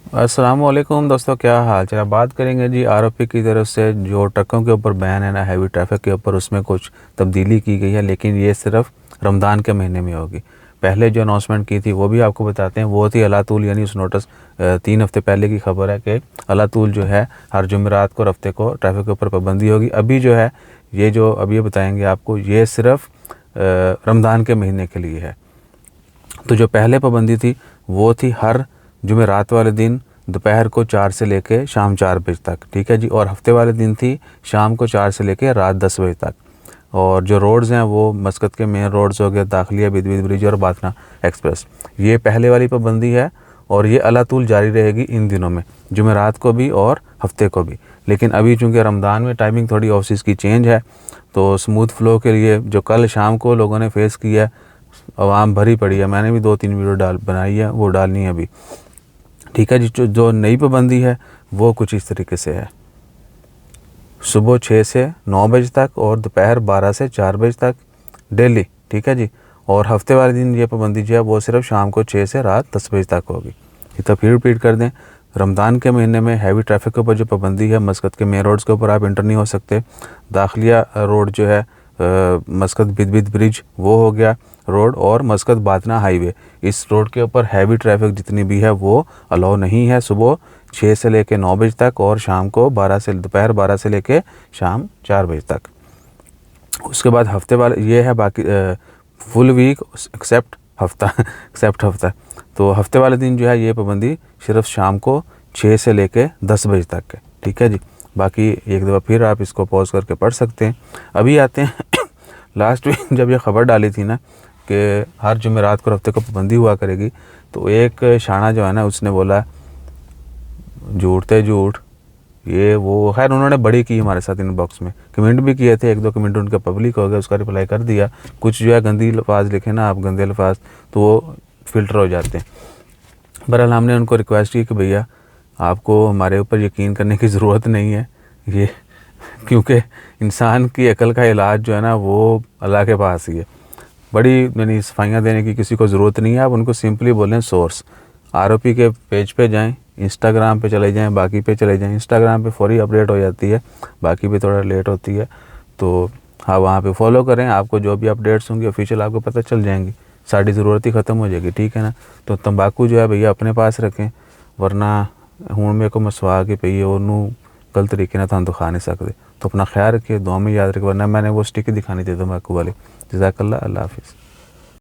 अस्सलाम वालेकुम दोस्तों, क्या हाल चाल। बात करेंगे जी आरओपी की तरफ से जो ट्रकों के ऊपर बैन है ना, हैवी ट्रैफिक के ऊपर, उसमें कुछ तब्दीली की गई है, लेकिन ये सिर्फ रमज़ान के महीने में होगी। पहले जो अनाउंसमेंट की थी वो भी आपको बताते हैं। वो थी अलातूल, यानी उस नोटिस 3 हफ्ते पहले की खबर है कि अलातूल जो है हर जुमेरात को हफ्ते को ट्रैफिक के ऊपर पाबंदी होगी। अभी जो है ये जो अभी ये बताएंगे आपको, ये सिर्फ रमज़ान के महीने के लिए है। तो जो पहले पाबंदी थी वो थी हर जुमेरात वाले दिन दोपहर को 4 से लेके शाम 4 बजे तक, ठीक है जी। और हफ्ते वाले दिन थी शाम को 4 से लेके रात 10 बजे तक। और जो रोड्स हैं वो मस्कत के मेन रोड्स हो गए, दाखिलिया, बिदविद ब्रिज और बातना एक्सप्रेस, ये पहले वाली पाबंदी है। और ये अलातूल जारी रहेगी इन दिनों में, जुमेरात को भी और हफ्ते को भी। लेकिन अभी चूँकि रमज़ान में टाइमिंग थोड़ी ऑफिस की चेंज है, तो स्मूथ फ्लो के लिए जो कल शाम को लोगों ने फेस किया है, आवाम भरी पड़ी है। मैंने भी 2-3 वीडियो बनाई है, वो डालनी है अभी, ठीक है जी। जो नई पाबंदी है वो कुछ इस तरीके से है। सुबह 6 से 9 बजे तक और दोपहर 12 से 4 बजे तक डेली, ठीक है जी। और हफ्ते वाले दिन ये पाबंदी जो है वो सिर्फ शाम को 6 से रात 10 बजे तक होगी। ये तो फिर रिपीट कर दें, रमज़ान के महीने में हैवी ट्रैफिक के ऊपर जो पाबंदी है, मस्कत के मेन रोड्स के ऊपर आप इंटर नहीं हो सकते। दाखिलिया रोड जो है मस्कत बिदबिद ब्रिज वो हो गया रोड, और मस्कत बातना हाईवे, इस रोड के ऊपर हैवी ट्रैफिक जितनी भी है वो अलाउ नहीं है सुबह 6 से लेके 9 बजे तक और शाम को दोपहर 12 से लेके शाम 4 बजे तक। उसके बाद हफ्ते वाले ये है बाकी फुल वीक एक्सेप्ट हफ्ता एक्सेप्ट हफ्ता। तो हफ्ते वाले दिन जो है ये पाबंदी सिर्फ शाम को 6 से लेके 10 बजे तक है, ठीक है जी। बाकी एक दफ़ा फिर आप इसको पॉज करके पढ़ सकते हैं। अभी आते हैं लास्ट वीक जब ये खबर डाली थी ना कि हर जुमेरात को हफ्ते को पाबंदी हुआ करेगी, तो एक शाना जो है ना उसने बोला झूठ ये वो, खैर उन्होंने बड़ी की हमारे साथ इनबॉक्स में, कमेंट भी किए थे, 1-2 कमेंट उनके पब्लिक हो गए, उसका रिप्लाई कर दिया। कुछ जो है गंदी अल्फाज लिखे ना आप, गंदे अल्फाज, तो वो फ़िल्टर हो जाते हैं। बहरहाल हमने उनको रिक्वेस्ट की कि भैया आपको हमारे ऊपर यकीन करने की ज़रूरत नहीं है, ये क्योंकि इंसान की अकल का इलाज जो है ना वो अल्लाह के पास ही है। बड़ी यानी सफाइयाँ देने की किसी को ज़रूरत नहीं है। आप उनको सिंपली बोलें सोर्स। आरओपी के पेज पे जाएं, इंस्टाग्राम पे चले जाएं, बाकी पे चले जाएं। इंस्टाग्राम पे फौरी अपडेट हो जाती है, बाकी पे थोड़ा लेट होती है। तो हाँ, वहाँ पे फॉलो करें, आपको जो भी अपडेट्स होंगी ऑफिशियल आपको पता चल जाएंगी। साड़ी ज़रूरत ही ख़त्म हो जाएगी, ठीक है ना। तो तंबाकू जो है भैया अपने पास रखें, वरना हूँ मेरे को मसवा के पी ओनू गलत तरीके ना तुम तो खा नहीं सकते। तो अपना ख्याल रखिए, दुआ में याद रखिए, वरना मैंने वो स्टिक दिखानी थी तंबाकू वाली। जज़ाकल्लाह, अल्लाह हाफिज़।